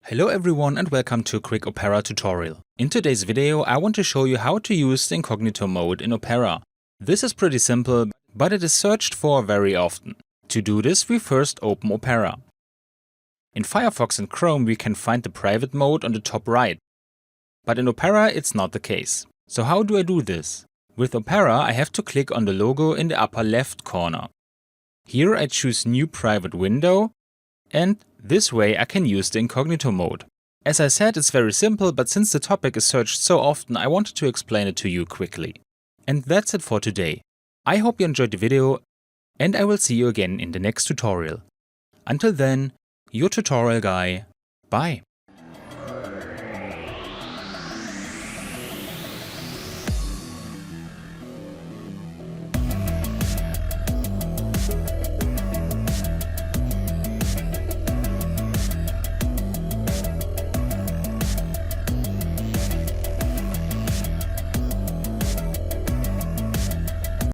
Hello everyone and welcome to a quick Opera tutorial. In today's video I want to show you how to use the incognito mode in Opera. This is pretty simple, but it is searched for very often. To do this we first open Opera. In Firefox and Chrome we can find the private mode on the top right. But in Opera it's not the case. So how do I do this? With Opera I have to click on the logo in the upper left corner. Here I choose New Private Window, and this way I can use the incognito mode. As I said, it's very simple, but since the topic is searched so often, I wanted to explain it to you quickly. And that's it for today. I hope you enjoyed the video, and I will see you again in the next tutorial. Until then, your tutorial guy. Bye.